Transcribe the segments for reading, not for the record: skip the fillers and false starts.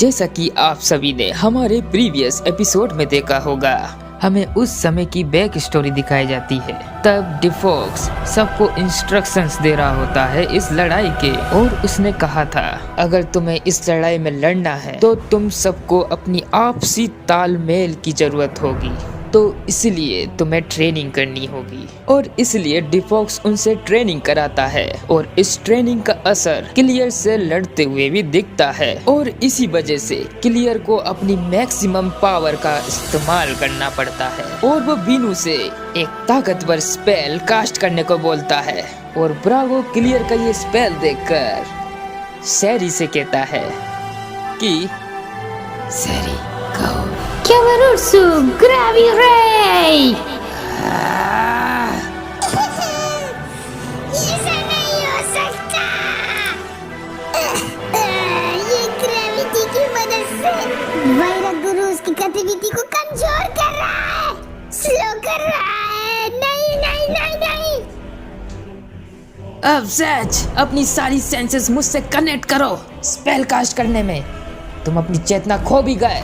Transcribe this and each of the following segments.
जैसा कि आप सभी ने हमारे प्रीवियस एपिसोड में देखा होगा, हमें उस समय की बैक स्टोरी दिखाई जाती है। तब डिफॉक्स सबको इंस्ट्रक्शंस दे रहा होता है इस लड़ाई के, और उसने कहा था अगर तुम्हें इस लड़ाई में लड़ना है तो तुम सबको अपनी आपसी तालमेल की जरूरत होगी, तो इसलिए तुम्हें ट्रेनिंग करनी होगी। और इसलिए डिफॉक्स उनसे ट्रेनिंग कराता है और इस ट्रेनिंग का असर क्लियर से लड़ते हुए भी दिखता है, और इसी वजह से क्लियर को अपनी मैक्सिमम पावर का इस्तेमाल करना पड़ता है और वो बीनू से एक ताकतवर स्पेल कास्ट करने को बोलता है। और ब्रावो क्लियर का ये स्पेल देखकर सैरी से कहता है कि सैरी कहो Kyawarutsu Gravy Ray! ऐसा नहीं हो सकता। ये ग्रेविटी की मदद से वायरस गुरु उसकी गतिविधि को कमजोर कर रहा है, स्लो कर रहा है। नहीं नहीं नहीं नहीं। अब सच अपनी सारी सेंसेस मुझसे कनेक्ट करो। स्पेल कास्ट करने में तुम अपनी चेतना खो भी गए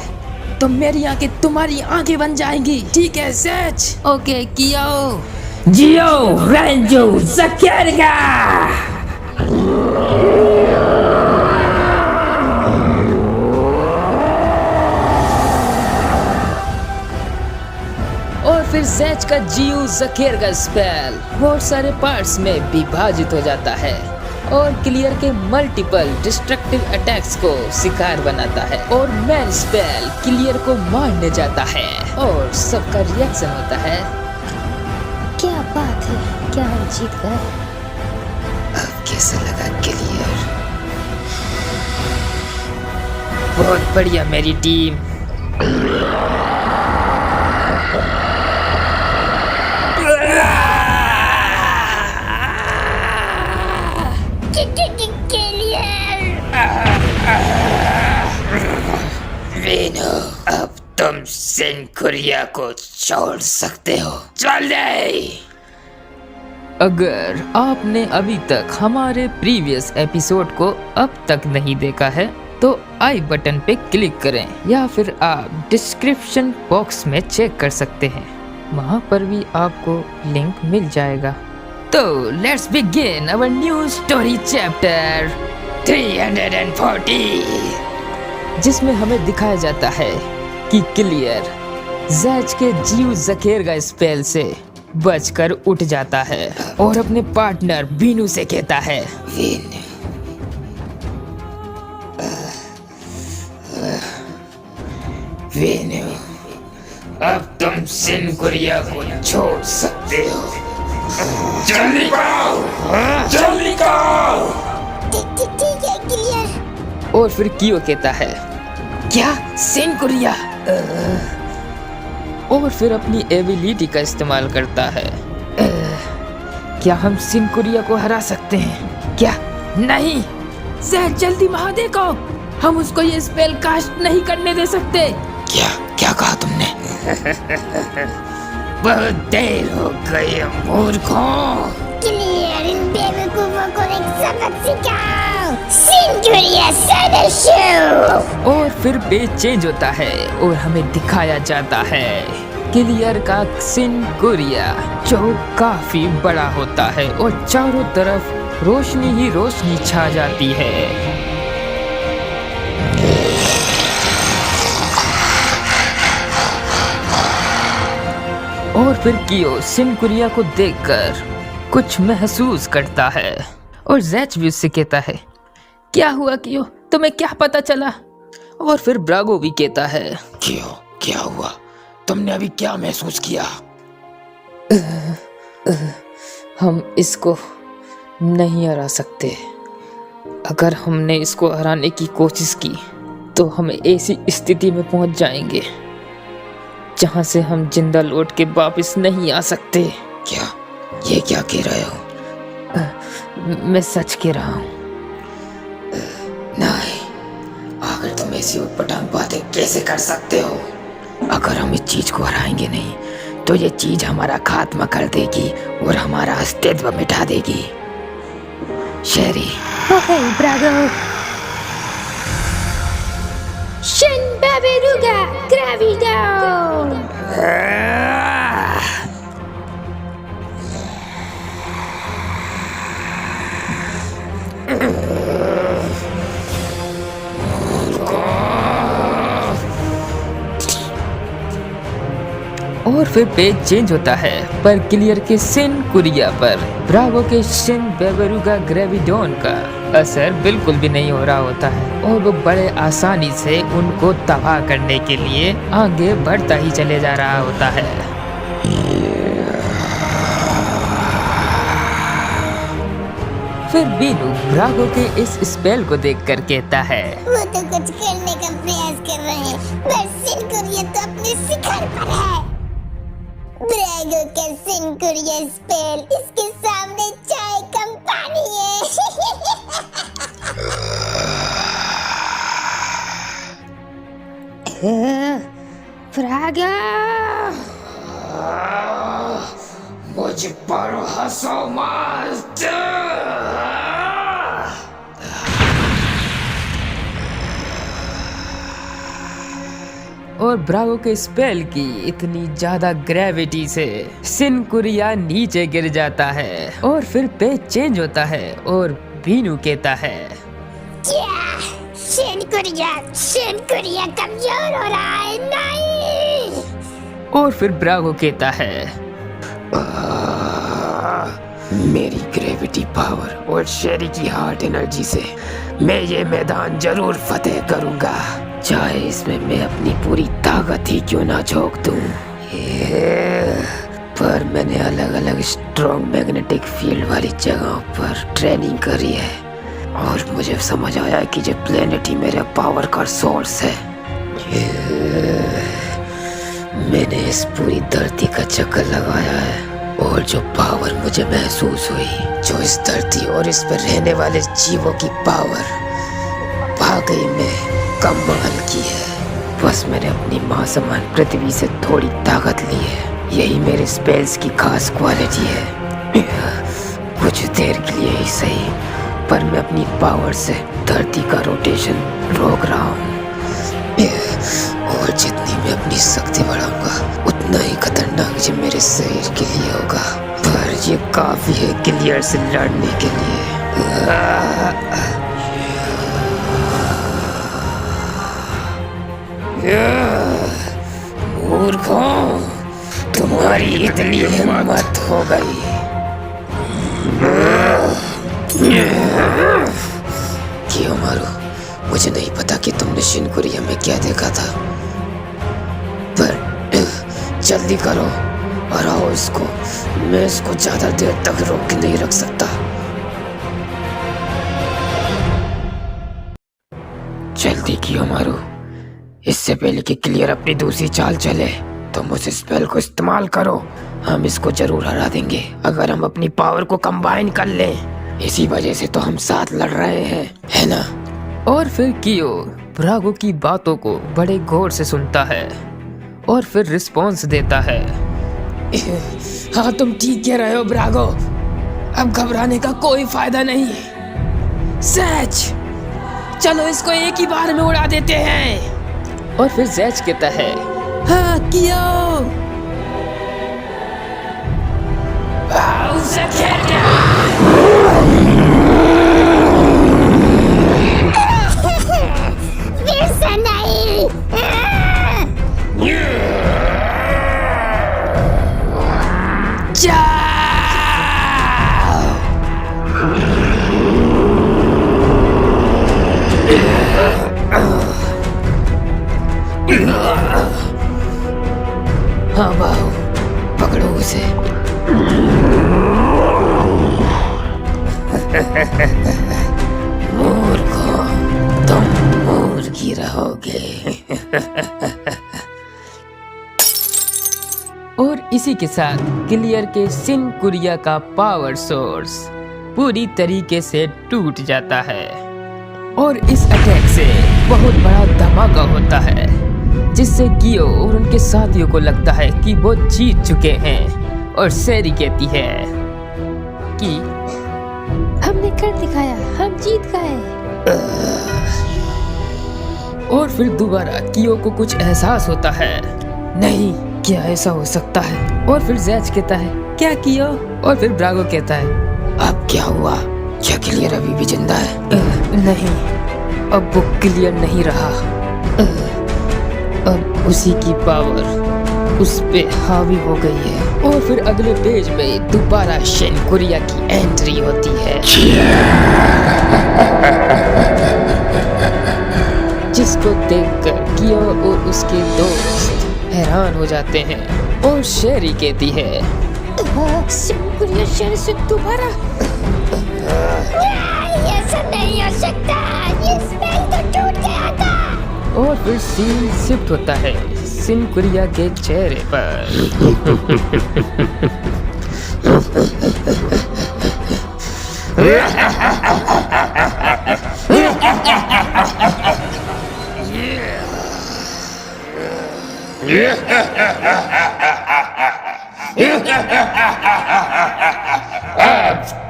तो मेरी आंखें तुम्हारी आंखें बन जाएंगी, ठीक है सच? ओके कियो जियो रेंजो Zakerga! और फिर सच का जियो जकेरगा स्पेल बहुत सारे पार्ट्स में विभाजित हो जाता है और क्लियर के मल्टीपल डिस्ट्रक्टिव अटैक्स को शिकार बनाता है, और मैन स्पेल क्लियर को मारने जाता है और सबका रिएक्शन होता है क्या बात है, क्या हम जीत गए? अब कैसा लगा क्लियर? बहुत बढ़िया मेरी टीम। वीनू, अब तुम सेंकुरिया को छोड़ सकते हो, चल दे। अगर आपने अभी तक हमारे प्रीवियस एपिसोड को अब तक नहीं देखा है तो आई बटन पे क्लिक करें, या फिर आप डिस्क्रिप्शन बॉक्स में चेक कर सकते हैं, वहाँ पर भी आपको लिंक मिल जाएगा। तो let's begin our new story chapter 340, जिसमें हमें दिखाया जाता है कि क्लियर जैज के जियो जकेरगा स्पेल से बचकर उठ जाता है और अपने पार्टनर बीनू से कहता है वीनू, अब तुम सेंकुरिया को छोड़ सकते हो, जल्दी करो, जल्दी करो। ठीक है क्लियर। और फिर कियो कहता है क्या सेंकुरिया, और फिर अपनी एबिलिटी का इस्तेमाल करता है। क्या हम सेंकुरिया को हरा सकते हैं क्या? नहीं जैज, जल्दी वहां देखो, हम उसको ये स्पेल कास्ट नहीं करने दे सकते। क्या क्या कहा तुमने? बहुत देर हो गई मूर्खों। क्लियर, इन बेवकूफों को एक सबक सिखाओ। सेंचुरिया सदस्यों। और फिर पेज चेंज होता है और हमें दिखाया जाता है क्लियर का सेंकुरिया, जो काफी बड़ा होता है और चारों तरफ रोशनी ही रोशनी छा जाती है। और फिर कियो सेंकुरिया को देखकर कुछ महसूस करता है और जैच भी उससे कहता है क्या हुआ कियो, तुम्हें क्या पता चला? और फिर ब्रागो भी कहता है कियो क्या हुआ, तुमने अभी क्या महसूस किया? हम इसको नहीं हरा सकते। अगर हमने इसको हराने की कोशिश की तो हम ऐसी स्थिति में पहुंच जाएंगे जहां से हम जिंदा लौट के वापस नहीं आ सकते। क्या ये क्या कह रहे हो? मैं सच कह रहा हूँ। नहीं, अगर तुम ऐसी उटपटांग बातें कैसे कर सकते हो? अगर हम इस चीज को हराएंगे नहीं तो ये चीज हमारा खात्मा कर देगी और हमारा अस्तित्व मिटा देगी। शेरी, Okay, Brago. Babaruga, Graviton! और फिर पेज चेंज होता है, पर क्लियर के सिन कुरिया पर ब्रावो के शिन बेबेरुगा ग्रेविडोन का असर बिल्कुल भी नहीं हो रहा होता है और वो बड़े आसानी से उनको तबाह करने के लिए आगे बढ़ता ही चले जा रहा होता है। फिर बीनू ब्रावो के इस स्पेल को देखकर कहता है, वो तो कुछ करने का प्रयास कर रहे हैं, पर सिनकुरिया तो अपने शिखर पर है। ब्रागो का सिनकुरिया स्पेल इसके सामने चाय कम पानी है। Braga! मुझ पर हंसो मत। और ब्रावो के स्पेल की इतनी ज्यादा ग्रेविटी से सिनकुरिया नीचे गिर जाता है और फिर पेज चेंज होता है और बीनू कहता है, क्या सिनकुरिया कमजोर हो रहा है? नहीं। और फिर ब्रावो कहता है, मेरी ग्रेविटी पावर और शेरी की हार्ट एनर्जी से मैं ये मैदान जरूर फतेह करूंगा, चाहे इसमें मैं अपनी पूरी ताकत ही क्यों ना झोंक दूं। पर मैंने अलग अलग स्ट्रॉन्ग मैग्नेटिक फील्ड वाली जगहों पर ट्रेनिंग करी है और मुझे समझ आया कि ये प्लेनेट ही मेरे पावर का सोर्स है। मैंने इस पूरी धरती का चक्कर लगाया है और जो पावर मुझे महसूस हुई, जो इस धरती और इस पर रहने वाले जीवों की पावर वाकई में कमाल की है। बस मैंने अपनी माँ समान पृथ्वी से थोड़ी ताकत ली है, यही मेरे स्पेल्स की खास क्वालिटी है। कुछ देर के लिए ही सही, पर मैं अपनी पावर से धरती का रोटेशन रोक रहा हूँ और जितनी मैं अपनी शक्ति बढ़ाऊंगा उतना ही खतरनाक ये मेरे शरीर के लिए होगा, पर ये काफी है क्लियर से लड़ने के लिए। मूर्खों, तुम्हारी इतनी हिम्मत हो गई। कियोमारू, मुझे नहीं पता कि तुमने शिनकुरिया में क्या देखा था, पर जल्दी करो और आओ इसको, मैं इसको ज्यादा देर तक रोक के नहीं रख सकता। जल्दी कियोमारू, इससे पहले कि क्लियर अपनी दूसरी चाल चले, तुम उस स्पेल को इस्तेमाल करो। हम इसको जरूर हरा देंगे अगर हम अपनी पावर को कंबाइन कर लें। इसी वजह से तो हम साथ लड़ रहे हैं, है ना? और फिर कियो ब्रागो की बातों को बड़े गौर से सुनता है और फिर रिस्पॉन्स देता है, हाँ तुम ठीक कह रहे हो ब्रागो, अब घबराने का कोई फायदा नहीं। सच, चलो इसको एक ही बार में उड़ा देते हैं। और फिर जैच कहता है, हाँ कियो। फिर से नहीं। हाँ बाहु, पकड़ो उसे। मूर्खों, तुम मूर्खी रहोगे। और इसी के साथ क्लियर के सिनकुरिया का पावर सोर्स पूरी तरीके से टूट जाता है और इस अटैक से बहुत बड़ा धमाका होता है, जिससे कियो और उनके साथियों को लगता है कि वो जीत चुके हैं। और सेरी कहती है कि हमने कर दिखाया, हम जीत गए। और फिर दोबारा कियो को कुछ एहसास होता है। नहीं, क्या ऐसा हो सकता है? और फिर जैज कहता है, क्या कियो? और फिर ब्रागो कहता है, अब क्या हुआ? क्या क्लियर अभी भी जिंदा है? नहीं, अब वो क्लियर नहीं रहा। अब उसी की पावर उस पे हावी हो गई है। और फिर अगले पेज में दोबारा शिन कुरिया की एंट्री होती है, जिसको देखकर कियो और उसके दोस्त हैरान हो जाते हैं। और शेरी कहती है, सिंकुरिया शेर से दोबारा। ये सब नहीं हो सकता, ये स्पेल तो टूट गया था। और फिर सीन शिफ्ट होता है शिन कुरिया के चेहरे पर।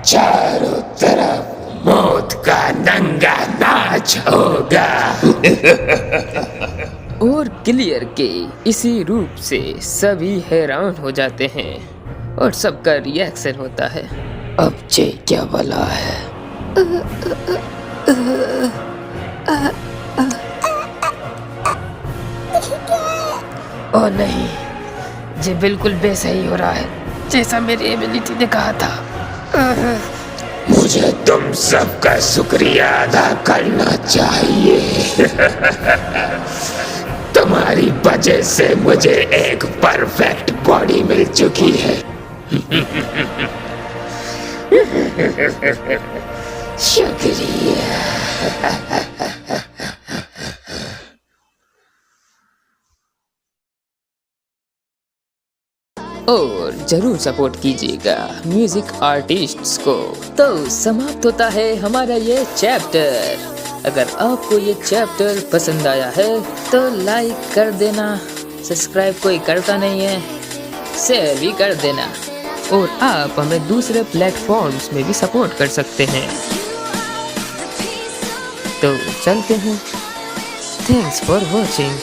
चारों तरफ मौत का नंगा नाच होगा। और क्लियर के इसी रूप से सभी हैरान हो जाते हैं और सबका रिएक्शन होता है, अब जे क्या भला है? ओ नहीं, ये बिल्कुल वैसा ही हो रहा है जैसा मेरी एबिलिटी ने कहा था। मुझे तुम सबका शुक्रिया अदा करना चाहिए। तुम्हारी वजह से मुझे एक परफेक्ट बॉडी मिल चुकी है। शुक्रिया। और जरूर सपोर्ट कीजिएगा म्यूजिक आर्टिस्ट्स को। तो समाप्त होता है हमारा ये चैप्टर। अगर आपको ये चैप्टर पसंद आया है तो लाइक कर देना, सब्सक्राइब कोई करता नहीं है, शेयर भी कर देना। और आप हमें दूसरे प्लेटफॉर्म्स में भी सपोर्ट कर सकते हैं। तो चलते हैं। Thanks for watching.